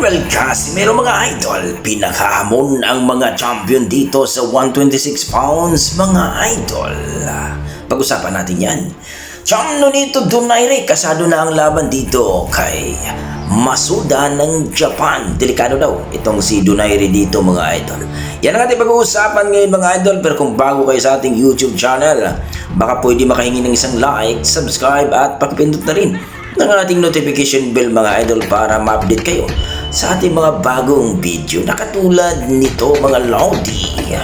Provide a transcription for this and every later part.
General Casimero mga idol, pinakahamon ang mga champion dito sa 126 pounds mga idol. Pag-usapan natin yan. Cham Nonito Donaire, kasado na ang laban dito kay Masuda ng Japan. Delikado daw itong si Donaire dito mga idol. Yan ang ating pag-uusapan ngayon mga idol. Pero kung bago kayo sa ating YouTube channel, baka pwede makahingi ng isang like, subscribe at pakipindot na rin ng ating notification bell mga idol para ma-update kayo sa ating mga bagong video na katulad nito mga Lodi.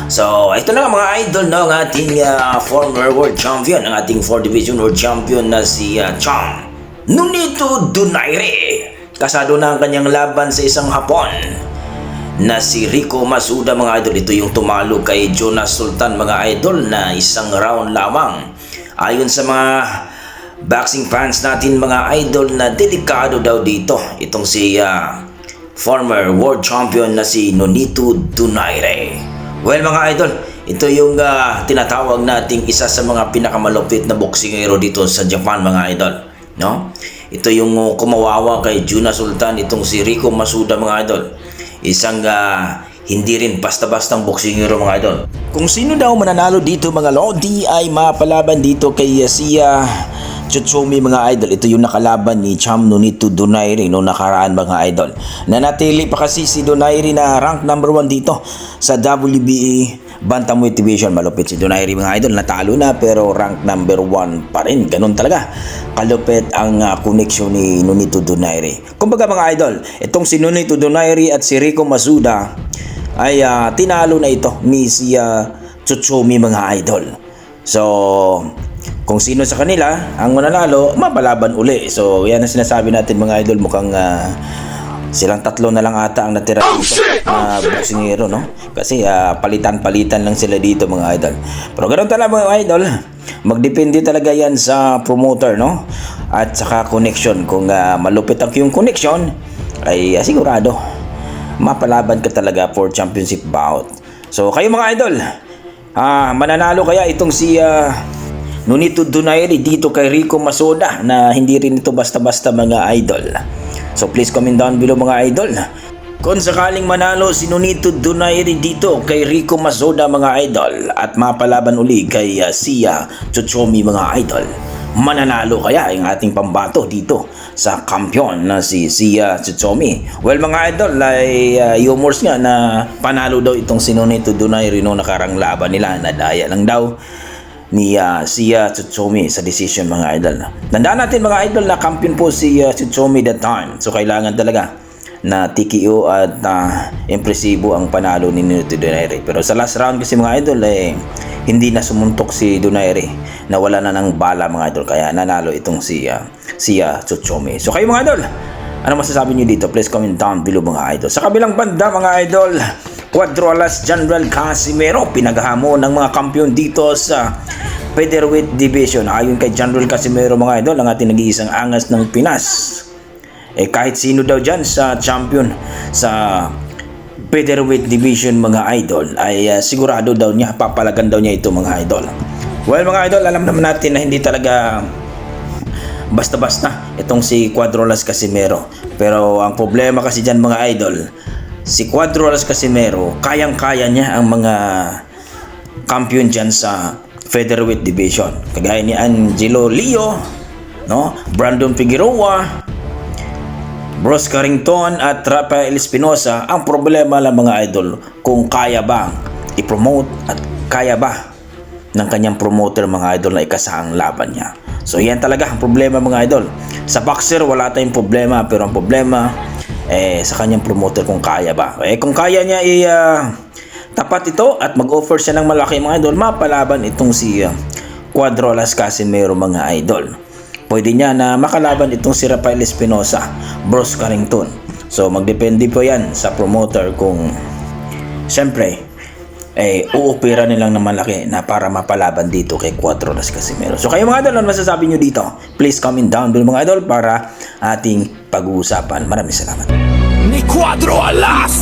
So, ito na nga mga idol, no, ang ating former world champion, ang ating 4 division world champion na si Cham Nonito Donaire. Kasado na ang kanyang laban sa isang Hapon na si Rico Masuda mga idol. Ito yung tumalo kay Jonas Sultan mga idol na isang round lamang. Ayon sa mga boxing fans natin mga idol na delikado daw dito itong si former world champion na si Nonito Donaire. Well mga idol, ito yung tinatawag nating isa sa mga pinakamalupit na boksingero dito sa Japan mga idol, no? Ito yung kumawawa kay Jonas Sultan, itong si Rico Masuda mga idol. Isang hindi rin basta-bastang boksingero mga idol. Kung sino daw mananalo dito mga Lodi ay mapalaban dito kay Tsutsumi mga idol. Ito yung nakalaban ni Cham Nonito Donaire noong nakaraan mga idol. Nanatili pa kasi si Donaire na rank number 1 dito sa WBA Bantamweight Division. Malupit si Donaire mga idol. Natalo na pero rank number 1 pa rin. Ganun talaga kalupit ang connection ni Nonito Donaire. Kumbaga mga idol, itong si Nonito Donaire at si Rico Masuda ay tinalo na ito ni si Tsutsumi mga idol. So kung sino sa kanila ang mananalo, mapalaban uli. So yan ang sinasabi natin mga idol. Mukhang silang tatlo na lang ata ang natira dito na boksingero, no? Kasi palitan-palitan lang sila dito mga idol. Pero ganoon talaga mga idol, magdepende talaga yan sa promoter, no? At saka connection. Kung malupit ang yung connection ay sigurado mapalaban ka talaga for championship bout. So kayo mga idol, mananalo kaya itong si Nonito Donaire dito kay Rico Masuda na hindi rin ito basta-basta mga idol. So please comment down below mga idol kung sakaling manalo si Nonito Donaire dito kay Rico Masuda mga idol at mapalaban uli kay Tsutsumi mga idol. Mananalo kaya ang ating pambato dito sa kampiyon na si Tsutsumi? Well mga idol, ay humors nga na panalo daw itong si Nonito Donaire noong nakarang laban nila. Nadaya lang daw ni Tsutsumi sa decision mga idol. Tandaan natin mga idol na kampiyon po si Tsutsumi that time. So kailangan talaga na TKO at impresibo ang panalo ni Nonito Donaire. Pero sa last round kasi mga idol hindi na sumuntok si Donaire. Nawala na ng bala mga idol. Kaya nanalo itong si Tsutsumi. So kayo mga idol, ano masasabi nyo dito? Please comment down below mga idol. Sa kabilang banda mga idol, Cuadro Alas General Casimero, pinaghamon ng mga kampiyon dito sa Featherweight Division. Ayon kay General Casimero mga idol, ang ating nag-iisang angas ng Pinas. Kahit sino daw dyan sa champion sa Featherweight Division mga idol ay sigurado daw niya, papalagan daw niya ito mga idol. Well mga idol, alam naman natin na hindi talaga basta-basta itong si Cuadro Alas Casimero. Pero ang problema kasi dyan mga idol, si Cuadro Alas Casimero, kayang-kaya niya ang mga kampiyon dyan sa Featherweight Division. Kagaya ni Angelo Leo, no? Brandon Figueroa, Bruce Carrington at Rafael Espinosa. Ang problema lang mga idol, kung kaya ba i-promote at kaya ba ng kanyang promoter mga idol na ikasa ang laban niya. So yan talaga ang problema mga idol. Sa boxer wala tayong problema, pero ang problema sa kanyang promoter kung kaya ba. Kung kaya niya tapat ito at mag-offer siya ng malaki mga idol, mapalaban itong si Cuadro Alas Casimero mga idol. Pwede niya na makalaban itong si Rafael Espinosa, Bruce Carrington. So magdepende po yan sa promoter kung siyempre uopera nilang ng malaki na para mapalaban dito kay Cuadro Alas Casimero. So kayo mga idol, ano masasabi nyo dito? Please comment down below mga idol para ating pag-uusapan. Maraming salamat. Ni Cuadro Alas!